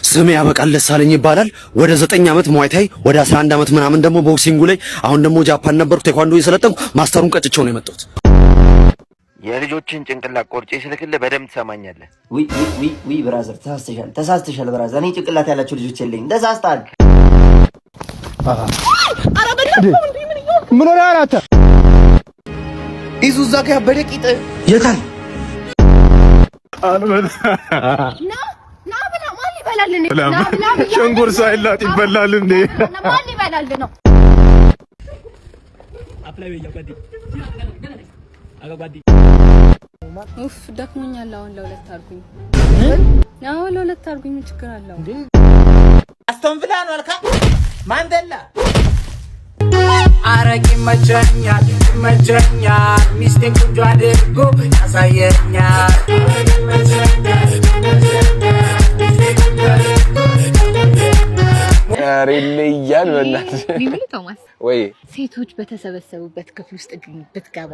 ስሜ ያበቃል ደሳለኝ ይባላል። ወደ 9 ዓመት ሙአይታይ ወደ 11 ዓመት ምናምን ደግሞ ቦክሲንጉ ላይ አሁን ደግሞ ጃፓን ነበርኩ ቴኳንዶ እየሰለጠንኩ ማስተሩን ቀጭቼው ነው የመጣሁት። የልጆችን ጭንቅላት ቆርጬ ስልክልህ በደምብ ትሰማኛለህ። ዊ ብራዘር ተሳስተሻል ብራዘር። እኔ ጭንቅላት ያላቸው ልጆች የለኝም። ተሳስተሃል። ኧረ በእናትህ ምን ሆነህ አንተ? ይዙ እዛ ጋር ያበደ ቂጥ የታል? ሸንጉር ሳይላጥ ይበላል እንዴ? ማን ይበላል ነው? ኡፍ ደክሞኛል። አሁን ለሁለት አድርጉኝ። ለሁለት አድርጉኝ። ምን ችግር አለው? አስቶን ቪላ ነው አልካ ማንዴላ አረቂ መቸኛል ሚስቴን ቁንጆ አድርጎ ያሳየኛል። አሬልያን በእናትህ ቶማስ ወይ ሴቶች በተሰበሰቡበት ክፍል ውስጥ ብትገባ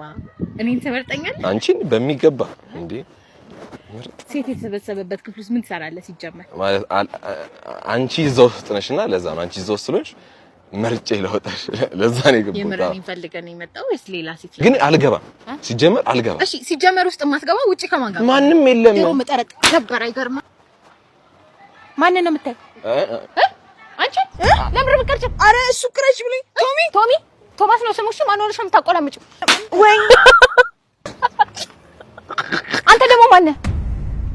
እኔን ትመርጠኛለህ? አንቺን በሚገባ እንዴ። ሴት የተሰበሰበበት ክፍል ውስጥ ምን ትሰራለህ? ሲጀመር ማለት አንቺ እዛው ውስጥ ነሽና ለዛ ነው አንቺ እዛው ስለሆንሽ መርጬ ለወጣሽ ለዛ ነው የገባው። የምረን ፈልገን ነው የመጣው ወይስ ሌላ ሴት? ግን አልገባም። ሲጀመር አልገባም። እሺ ሲጀመር ውስጥ የማትገባው ውጪ ከማን ጋር? ማንም የለም። ደሞ መጠረጥ ነበር። አይገርምም? ማንን ነው የምታይ? አንቺ ለምን ብትቀርጭ? አረ እሱ ክረሽ ብለኝ። ቶማስ ነው ስሙሽ። ማን ሆነሽ የምታቆላምጪው? ወይ አንተ ደግሞ ማን ነህ?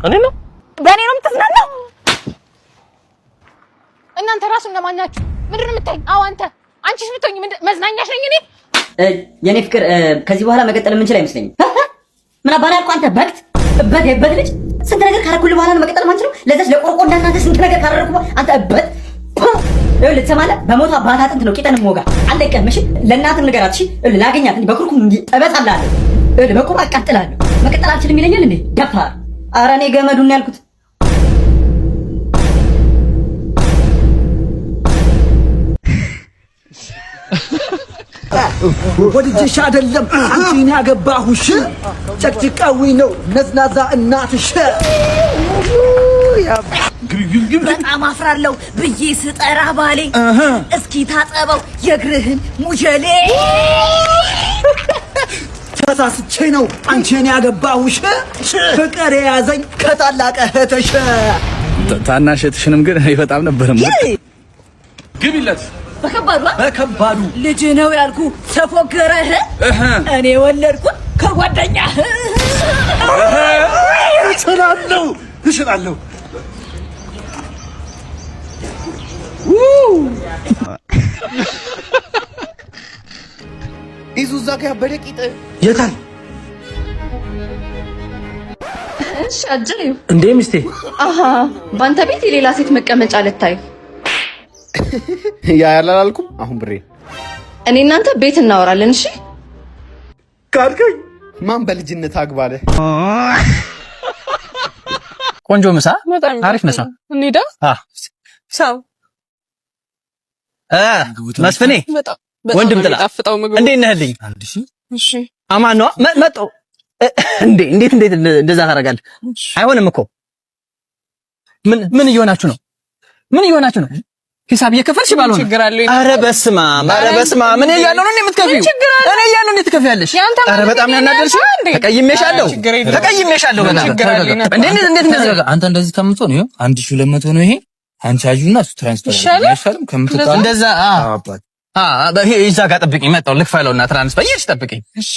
እኔ ነው በእኔ ነው የምትዝናናው? እናንተ ራሱ እነማን ናችሁ? ምንድን ነው የምታይ? አዎ አንቺስ ብትሆኚ መዝናኛሽ ነኝ እኔ? የኔ ፍቅር ከዚህ በኋላ መቀጠል የምንችል አይመስለኝም። ምን አባራ ያልኩ አንተ እበት ልጅ ስንት ነገር ካረኩልህ በኋላ ነው መቀጠል ማንችለው። ለዛች ለቆርቆ እንዳናንተ ስንት ነገር ካረኩ አንተ እበት ይኸውልህ ትሰማለህ? በሞቷ አባት አጥንት ነው ቂጠንም ወጋ አለቀም። እሺ ለእናትም ንገራት። እሺ ላገኛት እንጂ በኩርኩም እንጂ እበጣላለሁ። ይኸውልህ በቁም አቃጥላለሁ። መቀጠል አልችልም ይለኛል እንዴ ደፋር። ኧረ እኔ ገመዱን ያልኩት ወድጄሽ አይደለም አንቺን ያገባሁሽ፣ ጨቅጭቃዊ ነው ነዝናዛ እናትሽ። በጣም አፍራለሁ ብዬ ስጠራ ባሌ እስኪ ታጠበው የእግርህን ሙጀሌ። ተሳስቼ ነው አንቺን ያገባሁሽ፣ ፍቅር የያዘኝ ከታላቅ እህትሽ። ታናሽ እህትሽንም ግን በጣም ነበር ግቢለት በከባዱ ልጅ ነው ያልኩ ተፎገረህ። እኔ ወለድኩት ከጓደኛህ። እችላለሁ ይዙ እዛ ጋር ያበደ ቂጥ የታል? እሺ አጅሪው እንዴ ሚስቴ ባንተ ቤት የሌላ ሴት መቀመጫ ልታይ? ያ ያላልኩም። አሁን ብሬ እኔ እናንተ ቤት እናወራለን። እሺ ካልከኝ ማን በልጅነት አግባለ? ቆንጆ ምሳ፣ አሪፍ ምሳ። እንሂዳ ሳው መስፍኔ ወንድም ጥላ እንዴት ነህልኝ? እሺ አማን ነው መጣ እንዴት እንደዛ ታደርጋለህ? አይሆንም እኮ ምን እየሆናችሁ ነው? ሂሳብ እየከፈልሽ ባልሆነ ኧረ በስመ አብ ምን እያለሁ ነው የምትከፊው? እኔ እያለሁ እንዴት ትከፊያለሽ? ኧረ በጣም ያናደርሽ። ተቀይሜሻለሁ በጣም እንዴት እንደዚህ አንተ እንደዚህ ከምትሆን ይኸው 1200 ነው ይሄ። አንቺ አዩና እሱ ትራንስፈር አይሻልም ከምትጣ እንደዛ ይሄ እዛ ጋር ጠብቂኝ፣ መጣሁ ልክፈለውና ትራንስፈር ይልሽ ጠብቂኝ። እሺ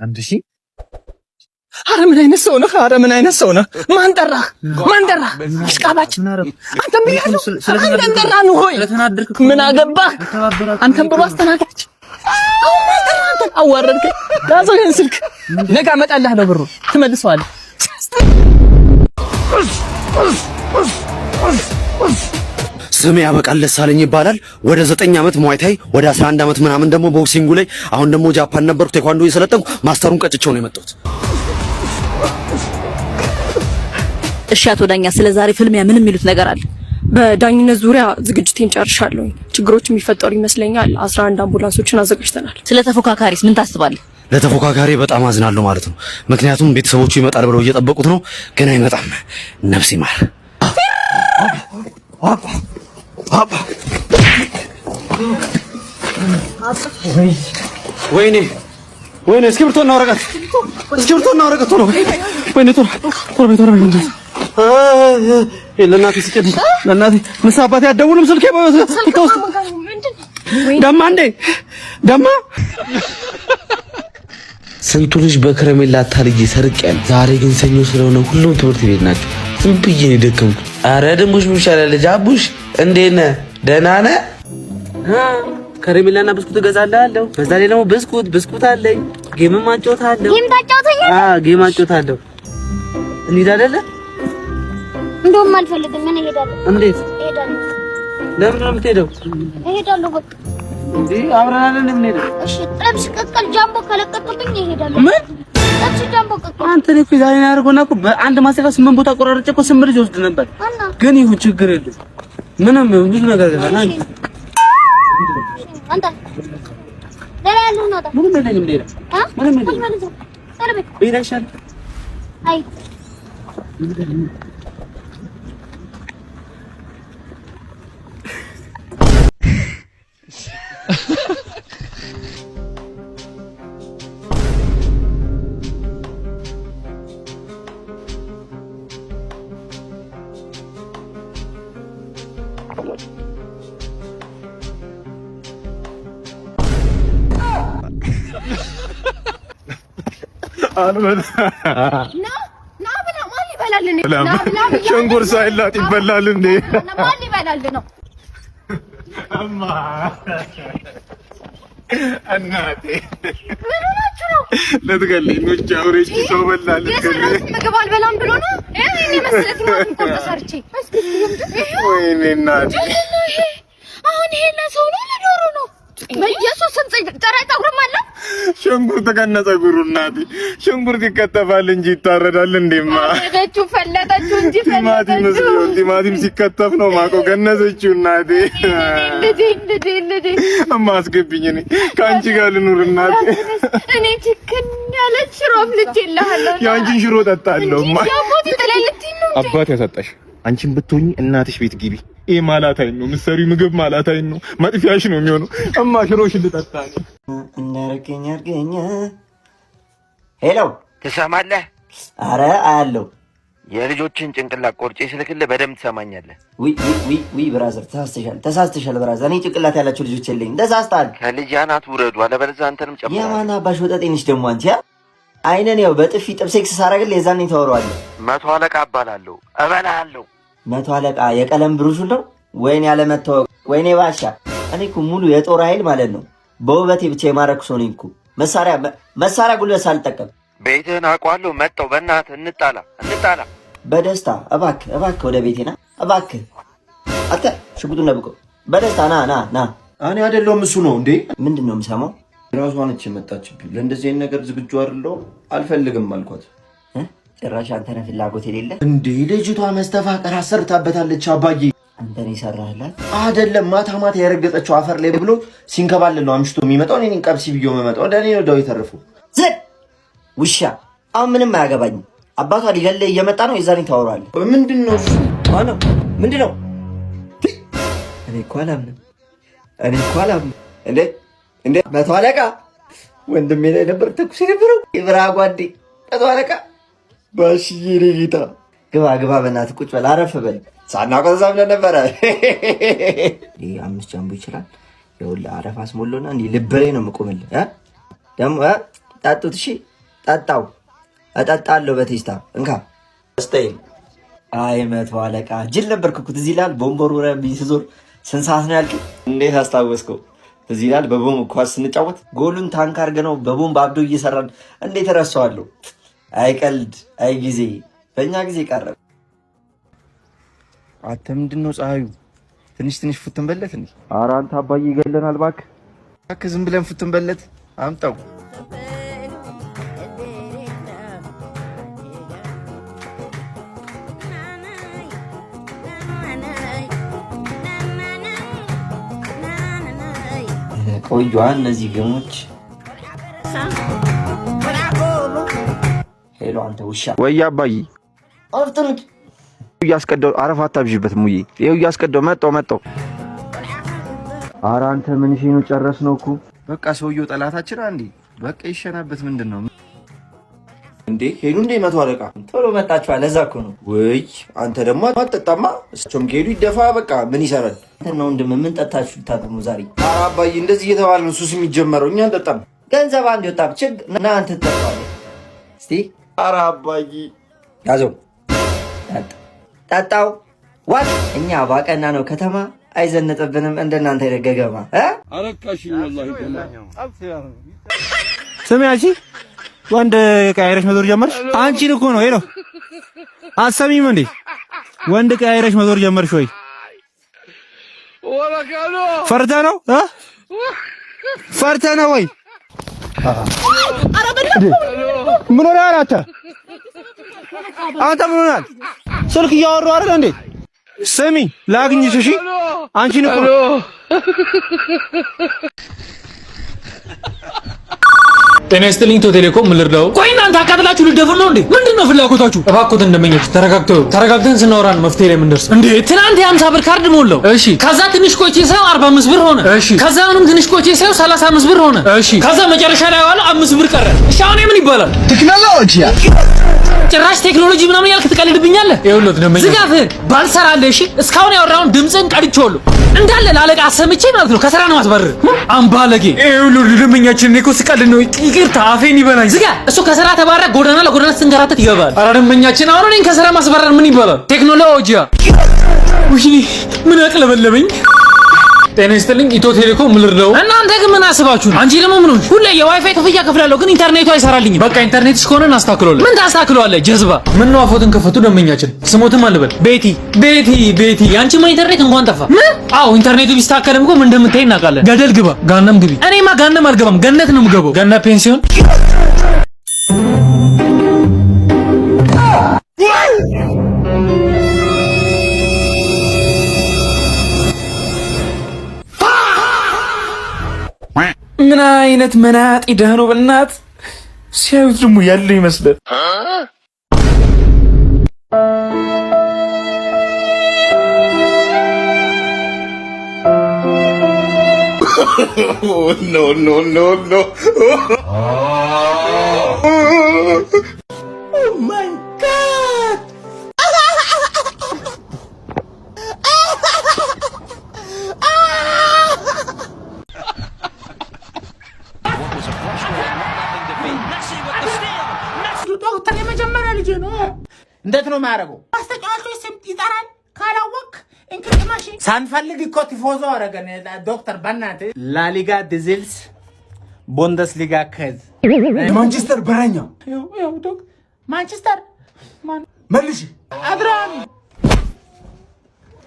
1000 ኧረ ምን አይነት ሰው ነህ? ማን ጠራህ? አሽቃባጭ አንተም ቢያለሁ አንተም ጠራህ ነው ሆይ ምን አገባህ? አንተም ብሎ አስተናጋጅ አንተን አዋረድከኝ። ያዘው ይሄን ስልክ ነገ አመጣልሃለሁ፣ ብሩ ትመልሰዋለህ። ስሜ ያበቃል ደሳለኝ ይባላል። ወደ 9 ዓመት ሙአይታይ ወደ 11 ዓመት ምናምን ደግሞ ቦክሲንጉ ላይ አሁን ደግሞ ጃፓን ነበርኩ ቴኳንዶ እየሰለጠንኩ ማስተሩን ቀጭቼው ነው የመጣሁት። እሺ አቶ ዳኛ ስለ ዛሬ ፍልሚያ ምን የሚሉት ነገር አለ? በዳኝነት ዙሪያ ዝግጅቴን ጨርሻለሁ። ችግሮች የሚፈጠሩ ይመስለኛል። 11 አምቡላንሶችን አዘጋጅተናል። ስለ ተፎካካሪስ ምን ታስባለህ? ለተፎካካሪ በጣም አዝናለሁ ማለት ነው። ምክንያቱም ቤተሰቦቹ ይመጣል ብለው እየጠበቁት ነው፣ ግን አይመጣም። ነፍስ ይማር። ወይኔ እስክሪብቶና ወረቀት ቶሎ። ወይኔ ቶሎ። ለእናቴ ስጭኝ፣ ለእናቴ ምሳ አባቴ አትደውልም? ስልኬ ተውስጥ ደማ እንዴ ደማ። ስንቱ ልጅ በከረሜላ አታልዬ ሰርቄያለሁ። ዛሬ ግን ሰኞ ስለሆነ ሁሉም ትምህርት ቤት ናቸው። ዝም ብዬ ነው የደከምኩት። አረ ድንቡሽ ይሻላል። ልጅ አቡሽ እንዴት ነህ? ደህና ነህ? ከረሜላና ብስኩት እገዛልሃለሁ። በዛ ላይ ደግሞ ብስኩት አለኝ። ጌምም አጫውታለሁ። ጌም አጫውታለሁ። እንሂድ አይደለ? እንደውም አልፈልግም። ምን እሄዳለሁ። እንዴት? እሄዳለሁ። ለምን ነው የምትሄደው? እሄዳለሁ በቃ። እንዴ አብረን አይደል የምንሄደው? እሺ ጥብስ፣ ቅቅል፣ ጃምቦ ከለቀቅብኝ እሄዳለሁ። ምን? ጥብስ፣ ጃምቦ፣ ቅቅል። አንተ እኮ ዛሬ ያደርጎና እኮ በአንድ ማሰሪያ 8 ቦታ ቆራርጬ እኮ 8 ልጅ ወስድ ነበር። ግን ይሁን ችግር የለም። ምንም ብዙ ነገር ገና አንተ ሌላ ያለው ነው። ምንም የለኝም ሌላ ምንም የለኝም። ይላሻል። አይ ሽንኩርት ሳይላጥ ይበላል እንዴ? ማን ይበላል ነው? እማ እናቴ ምን ሆናችሁ ነው? ለትገለኝ ነው። ጫውሬች ሰው በላል። ምግብ አልበላም ብሎ ነው። እኔ መሰለኝ ነው ቆንጠሰርቼ። ወይኔ እናቴ አሁን ይሄ ለሰው ነው ለዶሮ ነው? በኢየሱስ ስም ጥሬ ፀጉርም አለ። ሽንኩርት ከነ ፀጉሩ እናቴ። ሽንኩርት ይከተፋል እንጂ ይታረዳል እንዴማ? ፈለጠችው እንጂ ፈለጠችው። ቲማቲም ሲከተፍ ነው ማቆ ገነዘችው እናቴ። ልዴ እማ አስገብኝ፣ እኔ ከአንቺ ጋር ልኑር እናቴ። እኔ ችክን ያለች ሽሮም ልጄልሃለሁ። የአንቺን ሽሮ ጠጣለሁ እማ። ያቦት ተለልትኝ ነው አባት ያሳጣሽ። አንቺን ብትሆኚ እናትሽ ቤት ግቢ። ይሄ ማላታይን ነው ምሰሪው ምግብ ማላታይን ነው። መጥፊያሽ ነው የሚሆነው። እማ ሽሮሽን ልጠጣ ነው። እናርገኛ ሄሎ፣ ትሰማለህ? አረ አያለው። የልጆችን ጭንቅላት ቆርጬ ስልክልህ በደምብ ትሰማኛለህ? ዊ ብራዘር፣ ተሳስተሻል ብራዘር። እኔ ጭንቅላት ያላቸው ልጆች የለኝም። ተሳስተሃል። ከልጅ አናት ውረዱ፣ አለበለዚያ አንተንም ጨምራለሁ። የማን አባሽ ወጠጤ ነሽ ደግሞ አንቺ? አይነን ያው በጥፊ ጥብሴክስ ሳረግልህ የዛኔ ታወራዋለህ። 100 አለቃ እባላለሁ፣ እበላለሁ። 100 አለቃ የቀለም ብሩሹን ነው? ወይኔ ያለ መታወቅ፣ ወይኔ ባሻ። እኔ እኮ ሙሉ የጦር ኃይል ማለት ነው በውበቴ ብቻ የማረኩ ሰው ነኝ እኮ። መሳሪያ ጉልበት ሳልጠቀም። ቤትህን አውቀዋለሁ። መጣሁ። በእናትህ እንጣላ። በደስታ እባክህ ወደ ቤቴ ና እባክህ። አንተ ሽጉጡን ነብቆ በደስታ ና። እኔ አይደለሁም እሱ ነው እንዴ? ምንድን ነው የምሰማው? ራሷ ነች የመጣችብኝ። ለእንደዚህ አይነት ነገር ዝግጁ አይደለሁም፣ አልፈልግም አልኳት። ጭራሽ አንተ ነህ ፍላጎት የሌለ እንዴ? ልጅቷ መስተፋቀር አሰርታበታለች አባዬ። አንተ ነህ የሰራህላት አይደለም? ማታ የረገጠችው አፈር ላይ ብሎ ሲንከባለል ነው አምሽቶ የሚመጣው። እኔን ቀብሲ ብዬ መመጣው ወደ እኔ ነው ዳው የተረፉ ዝም ውሻ። አሁን ምንም አያገባኝም። አባቷ ሊገለህ እየመጣ ነው። የዛኔ ታወራለህ። ምንድን ነው ማነው? ምንድን ነው? እኔ እኮ አላምንም። እንዴ 100 አለቃ ወንድሜ ላይ ነበር ተኩስ የነበረው። የብራ ጓዴ 100 አለቃ ባሽዬ ጌታ። ግባ በእናትህ ቁጭ በል፣ አረፍ በል። ሳናውቀው ተዛብለን ነበረ። ይሄ 5 ጃምቦ ይችላል። ይኸውልህ አረፍ አስሞላውና እንዲህ ልብ ላይ ነው የምቆምልህ። ደግሞ ጠጡት። እሺ ጠጣው፣ እጠጣለሁ በቴስታ እንካ ስታይ። አይ 100 አለቃ ጅል ነበርክ እኮ። ትዝ ይልሃል ቦምቦር ወረብኝ ስዞር ስንት ሰዓት ነው ያልከኝ? እንዴት አስታወስከው? ትዝ ይልሃል በቦምብ ኳስ ስንጫወት ጎሉን ታንክ አድርገነው በቦምብ አብዶ እየሰራን እንዴት እረሳዋለሁ? አይ ቀልድ፣ አይ ጊዜ፣ በእኛ ጊዜ ቀረ። አንተ ምንድን ነው ፀሐዩ? ትንሽ ፉትን በለት እንዴ? ኧረ አንተ አባዬ ይገለናል እባክህ ዝም ብለን ፉትን በለት አምጣው። ቆዩ እነዚህ ገሞች አንተ ውሻ። ወይ አባዬ አፍጥንት እያስቀደው አረፋ አታብዥበት ሙዬ። ይኸው እያስቀደው መጣው። ኧረ አንተ ምን ሺኑ ጨረስነው እኮ በቃ ሰውየው ጠላታችን አንዴ በቃ ይሸናበት። ምንድነው እንዴ? ሄዱ እንዴ 100 አለቃ ቶሎ መጣችኋል። ለዛ እኮ ነው። ወይ አንተ ደግሞ አትጠጣማ። እሱም ከሄዱ ይደፋ በቃ ምን ይሰራል? እንትና ወንድም ምን ጠጣችሁ ታጥሙ ዛሬ? ኧረ አባዬ እንደዚህ እየተባለ ነው ሱስ የሚጀመረው። እኛ እንጠጣም። ገንዘብ አንድ ወጣ ችግ እና አንተ ትጠጣለህ እስቲ። ኧረ አባዬ ያዘው ጠጣው። ዋት እኛ ባቀና ነው ከተማ አይዘነጥብንም እንደናንተ ይደገገማ አረካሽኝ ወላሂ ስሚ አንቺ ወንድ ቀያይረሽ መዞር ጀመርሽ? አንቺን እኮ ነው ሄሎ አሰሚም እንዴ ወንድ ቀያይረሽ መዞር ጀመርሽ ወይ? ፈርተህ ነው ፈርተህ ነው ወይ? ምን ሆነሃል አንተ ምን ሆነሃል? ስልክ እያወሩ አይደል እንዴ? ስሚ ላግኝሽ እሺ አንቺን እኮ ጤና ይስጥልኝ ኢትዮ ቴሌኮም ምን ልርዳው? ቆይ እናንተ አቃጥላችሁ ልደፍር ነው እንዴ? ምንድነው ፍላጎታችሁ? እባክዎትን እንደመኛችሁ ተረጋግተን ስናወራ ነው መፍትሄ ላይ የምንደርስ እንዴ? ትናንት የ50 ብር ካርድ ሞላው። እሺ ከዛ ትንሽ ቆይቼ ሳይው 45 ብር ሆነ። እሺ ከዛ አሁንም ትንሽ ቆይቼ ሳይው 35 ብር ሆነ። እሺ ከዛ መጨረሻ ላይ ዋለው 5 ብር ቀረ። እሺ አሁን ምን ይባላል? ቴክኖሎጂ ጭራሽ ቴክኖሎጂ ምናምን ያልክ ትቀልድብኛለህ? ይኸውልህ ደመኛ ዝጋፍህን ባልሰራልህ እሺ። እስካሁን ያወራውን ድምፅን ቀድቼዋለሁ እንዳለ ላለቃ አሰምቼ ማለት ነው። ከስራ ነው ማስባረር አምባለጌ። ይኸውልህ ደመኛችን እኔ እኮ ስቀልድ ነው። ይቅርታ አፌን ይበላኝ። ዝጋ። እሱ ከስራ ተባረ ጎዳና ለጎዳና ስትንከራተት ይገባል። ኧረ ደመኛችን አሁን እኔን ከስራ ማስባረር ምን ይባላል? ቴክኖሎጂ ውይ ምን አቅለበለበኝ። ጤና ይስጥልኝ ኢትዮ ቴሌኮም ምን ልርዳው? እናንተ ግን ምን አስባችሁ ነው? አንቺ ደግሞ ምን ሆንሽ? ሁሌ የዋይፋይ ክፍያ ከፍላለሁ ግን ኢንተርኔቱ አይሰራልኝም። በቃ ኢንተርኔትሽ ከሆነ እናስተካክለዋለን። ምን ታስተካክለዋለህ? ጀዝባ ምን ነው አፎትን ከፈቱ ደመኛችን። ስሞትም አልበል ቤቲ አንቺማ ኢንተርኔት እንኳን ጠፋ። ምን? አዎ ኢንተርኔቱ ቢስተካከልም እኮ ምን እንደምታይ እናውቃለን። ገደል ግባ ጋነም ግቢ። እኔማ ጋነም አልገባም ገነት ነው የምገባው። ገነት ፔንሲዮን ምን አይነት መናጢ ደህኖ በእናት ሲያዩት ደግሞ ያለው ይመስላል። ኖ ማይ ጋድ ዶክተር የመጀመሪያ ልጅ ነው። እንዴት ነው የሚያደርገው? ማስተጫወቾች ስም ይጠራል። ካላወቅ እንቅልፍ ማሽን ሳንፈልግ እኮ ቲፎዞ አደረገን። ዶክተር በእናትህ ላሊጋ ዲዝልስ ቡንደስሊጋ ከዝ ማንቸስተር በረኛ ማንቸስተር መልሽ አድራን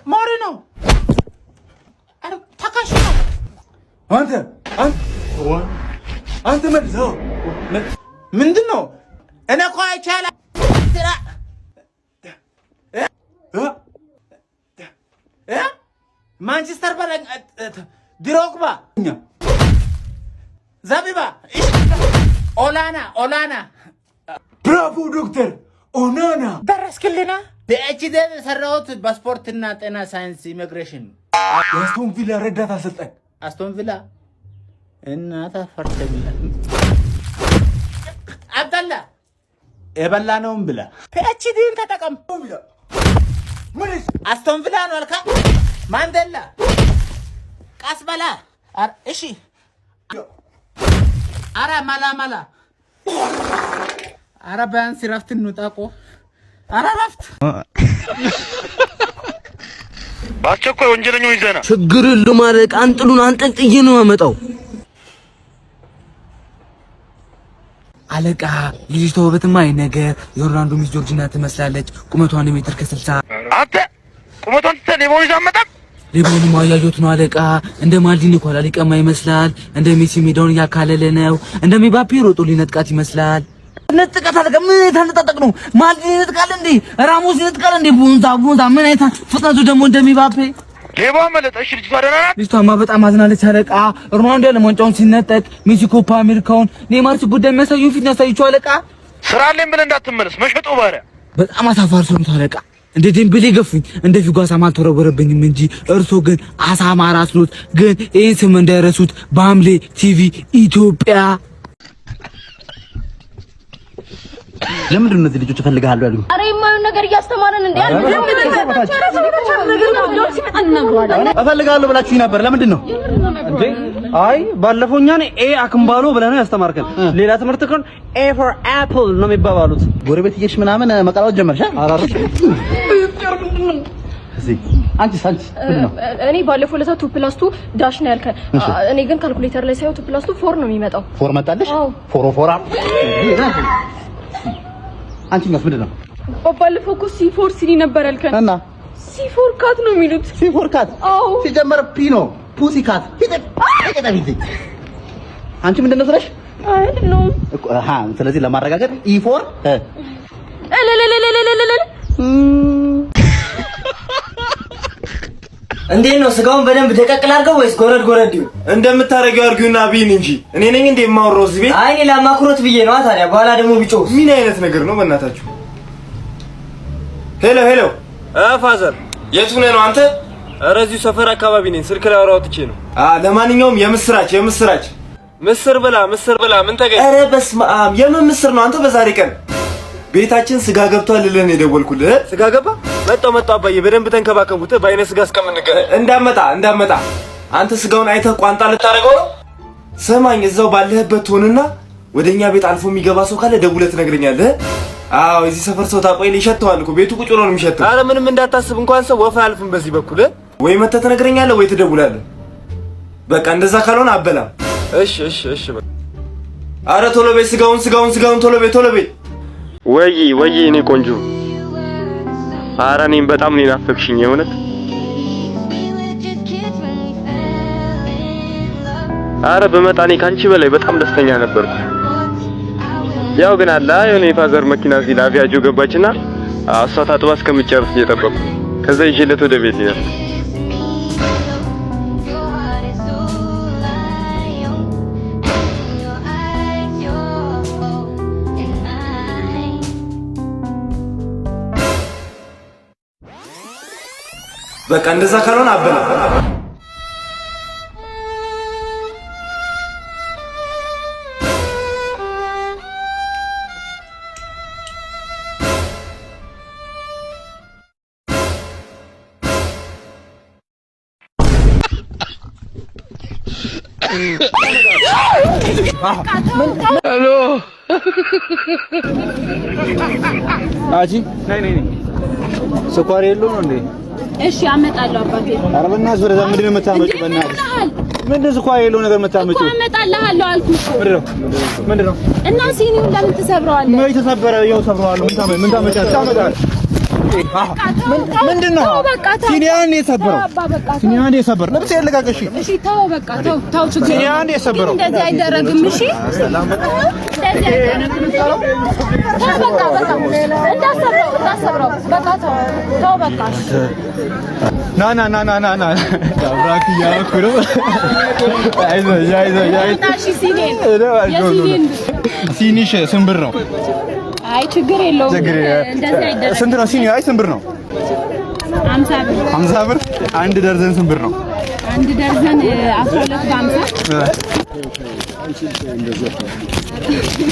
ሞሪኖ ተካሽ ነው። አንተ መልሰው ምንድን ነው? እኔ እኮ አይቻልም። ማንቸስተር በረኛ ድሮግባ ዘቢባ ኦላና ብራቮ ዶክተር ኦናና ደረስክልና። በኤችዲ የሰራሁት በስፖርትና ጤና ሳይንስ ኢሚግሬሽን የአስቶን ቪላ ረዳት አሰልጣኝ። አስቶን ቪላ እናታ ፈርተኛ አብደላ የበላነውም ብላ ፒኤችዲን ተጠቀም። አስቶን ቪላ ነው አልካ ማንዴላ ቀስ በላ እሺ። አረ መላ አረ ቢያንስ ረፍት እንውጣቆ። አረ ረፍት በአስቸኳይ ወንጀለኛው ይዘና ችግር የለውም አለቃ። አንጥሉን አንጠልጥዬ ነው አመጣው። አለቃ ልጅቷ ውበትማ አይነገር የኦርላንዶ ሚስ ጆርጂና ትመስላለች። ቁመቷ 1 ሜትር ከ60። አንተ ቁመቷን ትተህ ሌባውን ይዘህ አትመጣም? ሌባውን ማያዩት ነው አለቃ። እንደ ማልዲኒ ኳላ ሊቀማ ይመስላል። እንደ ሜሲ ሜዳውን እያካለለ ነው። እንደ ሚባፔ ሮጦ ሊነጥቃት ይመስላል። ነጥቃት አለቃ። ምን ታነጣጠቅ ነው? ማልዲኒ ነጥቃል እንዴ? ራሞስ ነጥቃል እንዴ? ቡንዛ ምን አይታ ፍጥነቱ ደግሞ እንደ ሚባፔ ሌባ መለጠሽ። ልጅቷ ደህና ናት? ልጅቷማ በጣም አዝናለች አለቃ። ሮናልዶ ያለ ዋንጫውን ሲነጠቅ ሜሲ ኮፓ አሜሪካውን ኔይማር ጉዳይ የሚያሳየው ፊት ያሳይቸው አለቃ። ስራ አለኝ ብለህ እንዳትመለስ መሸጦ ባሪያ። በጣም አሳፋሪ ሰው ነው አለቃ። እንደ ዴምብሌ ገፉኝ እንደ ፊጓ አሳማ አልተወረወረብኝም እንጂ እርሶ ግን አሳማ ራስሎት። ግን ይህን ስም እንዳይረሱት በሐምሌ ቲቪ ኢትዮጵያ። ለምንድን ነው እነዚህ ልጆች እፈልግሃለሁ ያሉኝ? አረ የማይሆን ነገር እያስተማረን እንዴ? እፈልግሃለሁ ብላችሁኝ ነበር። ለምንድን ነው እንዴ? አይ ባለፈው እኛን ኤ አክምባሎ ብለህ ነው ያስተማርከን። ሌላ ትምህርት ከሆነ ኤ ፎር አፕል ነው የሚባባሉት። ጎረቤት እየሽ ምናምን መቀላወጥ ጀመርሽ? አራራ አንቺስ ምንድን ነው? እኔ ባለፈው ለታ 2+2 ዳሽ ነው ያልከን። እኔ ግን ካልኩሌተር ላይ ሳይሆን 2+2 4 ነው የሚመጣው። 4 መጣልሽ? ፎራ አንቺስ ምንድን ነው? ባለፈው እኮ C4 ሲዲ ነበር ያልከን እና C4 ካት ነው የሚሉት። C4 ካት? አዎ ሲጀመር ፒ ነው ፑሲ ካት። አንቺ ምንድን ነው ስለሽ? አይደለም እኮ ስለዚህ ለማረጋገጥ E4 እንዴት ነው ስጋውን በደንብ ደቀቅል አድርገው ወይስ ጎረድ ጎረድ ይሁን? እንደምታረጋው አርጊውና ቢን እንጂ እኔ ነኝ እንዴ የማወራው እዚህ ቤት? አይ እኔ ላማክሮት ብዬ ነው። ታዲያ በኋላ ደግሞ ቢጮህ ምን አይነት ነገር ነው በእናታችሁ? ሄሎ ፋዘር የቱ ነህ ነው አንተ? ኧረ እዚሁ ሰፈር አካባቢ ነኝ። ስልክ ላይ አወራው ትቼ ነው። ለማንኛውም የምስራች ምስር ብላ ምን ተገኘ? ኧረ በስመ አብ የምን ምስር ነው አንተ? በዛሬ ቀን ቤታችን ስጋ ገብቷል ልለን የደወልኩልህ። ስጋ ገባ? መጣው አባዬ በደንብ ተንከባከቡት። በአይነ ስጋ እስከምንገናኝ እንዳመጣ አንተ ስጋውን አይተህ ቋንጣ ልታረገው ነው? ሰማኝ እዛው ባለህበት ሆንና ወደኛ ቤት አልፎ የሚገባ ሰው ካለ ደውለህ ትነግረኛለህ። አዎ እዚህ ሰፈር ሰው ታቆይ ይሸተዋል እኮ ቤቱ ቁጭ ብሎ ነው የሚሸተው። ኧረ ምንም እንዳታስብ እንኳን ሰው ወፍ አያልፍም በዚህ በኩል። ወይ መተህ ትነግረኛለህ ወይ ትደውላለህ። በቃ እንደዛ ካልሆነ አበላም። እሺ በቃ ኧረ ቶሎ በይ ስጋውን ቶሎ በይ። ወይ እኔ ቆንጆ ኧረ እኔም በጣም ነው ናፈቅሽኝ የእውነት። ኧረ በመጣ እኔ ካንቺ በላይ በጣም ደስተኛ ነበርኩ። ያው ግን አላ የሆነ የፋዘር መኪና እዚህ ላቪያጆ ገባችና እሷ ታጥባ እስከምትጨርስ እየጠበቅኩ ከዛ ይዤለት ወደ ቤት ይሄዳል። በቃ እንደዛ ካልሆነ አበላ። ሄሎ አጂ ነይ ስኳር የለውም እንዴ? እሺ አመጣለሁ አባቴ። ኧረ በእናትሽ ወደዛ ምንድን ነው የምታመጪው? በእናትሽ ምንድን ስኳር የለውም ነገር የምታመጪው? እኮ አመጣልሃለሁ አልኩህ እኮ። ምንድን ነው እና ሲኒውን ለምን ትሰብረዋለህ? ምን ተሰበረ? ይኸው ሰብረዋለሁ። ምን ታመጫለሽ? ምንድን ነው ሲኒያን የሰበረው? ሲኒያን የሰበረው ለብቻ ያለቃቀሽ። እሺ ተው በቃ ተው ችግር ሲኒያን የሰበረው እንደዚህ አይደረግም። እሺ እንዳሰብረው በቃ ተው በቃ ና ዳብራክ እያደረኩ ነው። ሲኒሽ ስንት ብር ነው? አይ ችግር የለውም። እንደዚህ አይደረግም። ስንት ነው ሲኒ? አይ ስንት ብር ነው? 50 ብር። 50 ብር። አንድ ደርዘን ስንት ብር ነው? አንድ ደርዘን 12 በ50።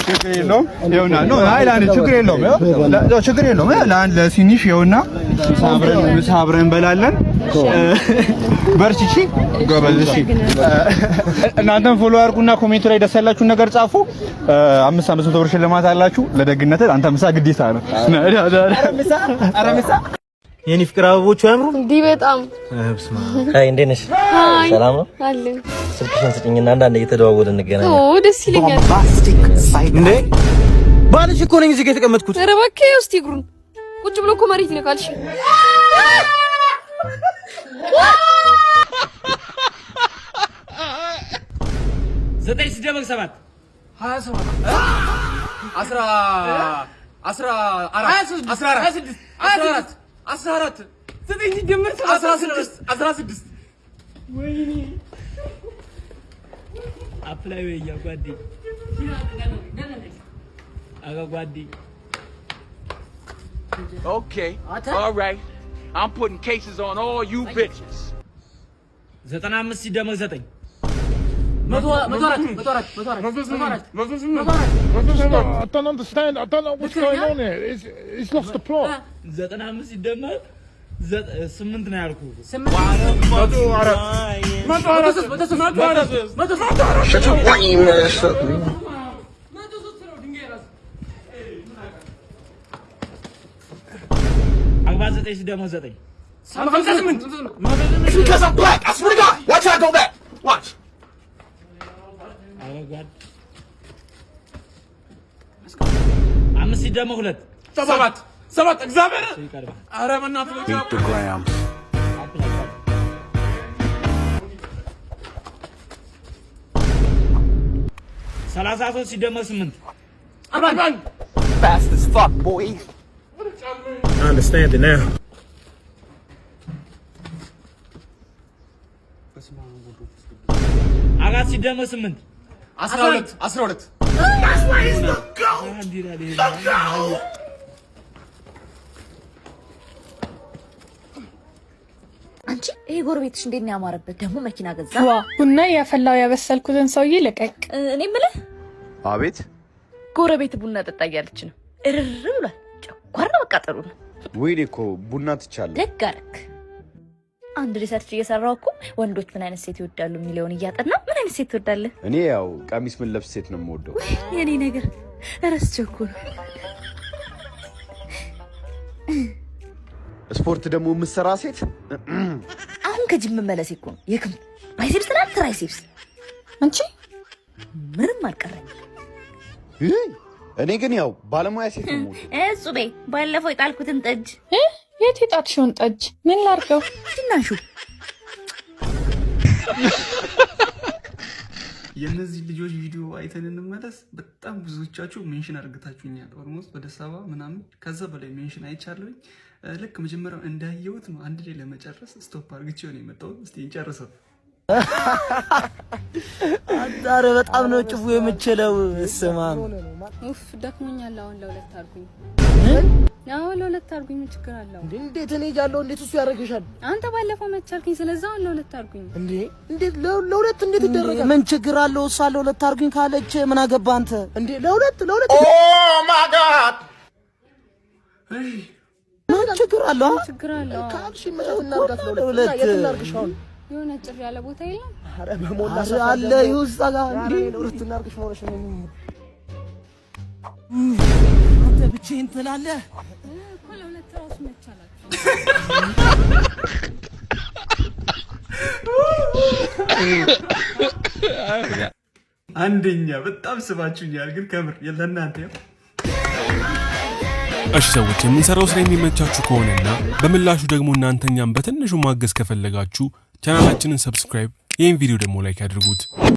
ችግር የለውም። ይኸውና ነው ችግር የለውም። ለአንድ ለሲኒሽ ይኸውና ምሳ አብረን እንበላለን። በርቺ ጎበዝ። እሺ እናንተም ፎሎ አድርጉና ኮሜንት ላይ ደስ ያላችሁን ነገር ጻፉ። 500 ብር ሽልማት አላችሁ ለደግነት። አንተ ምሳ ግዴታ ነው። ኧረ ምሳ የኔ ፍቅር አበቦቹ ያምሩ እንዲህ በጣም በስማ አይ እንዴት ነሽ? ሰላም ነው አለ። ስልክሽን ስጭኝና አንዳንድ እየተደዋወልን እንገናኛለን። ኦ ደስ ይለኛል። እንዴ ባልሽ እኮ ነኝ እዚህ ጋር የተቀመጥኩት። ኧረ እባክህ እስቲ እግሩን ቁጭ ብሎ እኮ መሬት ይነካልሽ። ዘጠኝ ሲደመር 7 27 14 ዘጠኝ ሲደመር 16 ወይኔ አፕላይ ወይ ያጓዴ አጋጓዲ Okay. All right. I'm putting cases on all you bitches. 95 ሲደመር 9 I don't understand. I don't know what's going on here. It's lost the plot. 95 ሲደመር 8 ነው ያልኩህ። Because I'm black. I swear to God. Watch how I go back. Watch. አምስት ሲደመር 2 ሰባት እግዚአብሔር ኧረ በእናትህ Instagram 33 ሲደመር 8 Fast as fuck, boy. I understand it now. አራት ሲደመር 8 12. That's why he's the goat. The goat. አንቺ ይሄ ጎረቤትሽ እንዴት ነው ያማረበት? ደግሞ መኪና ገዛ። ዋ ቡና ያፈላው ያበሰልኩትን ሰውዬ ልቀቅ። እኔ የምልህ አቤት። ጎረቤት ቡና ጠጣ እያለች ነው። እርር ብሏል። ጨጓራ መቃጠሉ ነው። ወይኔ እኮ ቡና ትቻለህ። ደግ አደረክ። አንድ ሪሰርች እየሰራሁ እኮ ወንዶች ምን አይነት ሴት ይወዳሉ የሚለውን እያጠና ምን አይነት ሴት ትወዳለህ? እኔ ያው ቀሚስ ምን ለብስ ሴት ነው የምወደው። የኔ ነገር ረስቼው እኮ ነው። ስፖርት ደግሞ የምትሰራ ሴት አሁን ከጅም መመለስ እኮ ነው። የክም ባይሴፕስ እና ትራይሴፕስ አንቺ ምንም አልቀረኝ። እኔ ግን ያው ባለሙያ ሴት ነው የምወደው። እጹቤ ባለፈው የጣልኩትን ጠጅ የት የጣልሽውን ጠጅ ምን ላድርገው? ትናንሹ የነዚህ ልጆች ቪዲዮ አይተን እንመለስ። በጣም ብዙዎቻችሁ ሜንሽን አድርጋችሁኛል። ኦልሞስት ወደ 70 ምናምን ከዛ በላይ ሜንሽን አይቻለሁኝ። ልክ መጀመሪያው እንዳየሁት ነው አንድ ላይ ለመጨረስ ስቶፕ አድርግቼው ነው የመጣሁት። እስቲ እንጨርሰው። አዳረ በጣም ነው ጭፉ የምችለው። ስማም ኡፍ ደክሞኛል። አሁን ለሁለት አድርጉኝ። ያው ለሁለት አድርጉኝ። ምን ችግር አለው? እንዴት እኔ ያለው እንዴት እሱ ያደርግሻል? አንተ ባለፈው መቻልከኝ። ስለዚህ አሁን ለሁለት አድርጉኝ። እንዴት ለሁለት እንዴት ይደረጋል? ምን ችግር አለው? እሷ ለሁለት አድርጉኝ ካለች ምን አገባ አንተ? እንዴ ለሁለት ኦ ማይ ጋድ! ምን ችግር አለው? ችግር አለው ካልሽ መጣት እናርጋት ለሁለት የት እናርግሽ? አሁን የሆነ ጭር ያለ ቦታ የለም? አረ በሞላ አለ ይውዛ ጋር እንዴ ለሁለት እናርግሽ ማለት ነው። አንተ ብቻዬን ትላለህ እኮ ለሁለት ራሱ መቻላችሁ። አንደኛ በጣም ስባችሁኛል፣ ግን ከምር ለእናንተ ያው እሺ ሰዎች የምንሰራው ስራ የሚመቻችሁ ከሆነና በምላሹ ደግሞ እናንተኛም በትንሹ ማገዝ ከፈለጋችሁ ቻናላችንን ሰብስክራይብ፣ ይህን ቪዲዮ ደግሞ ላይክ አድርጉት።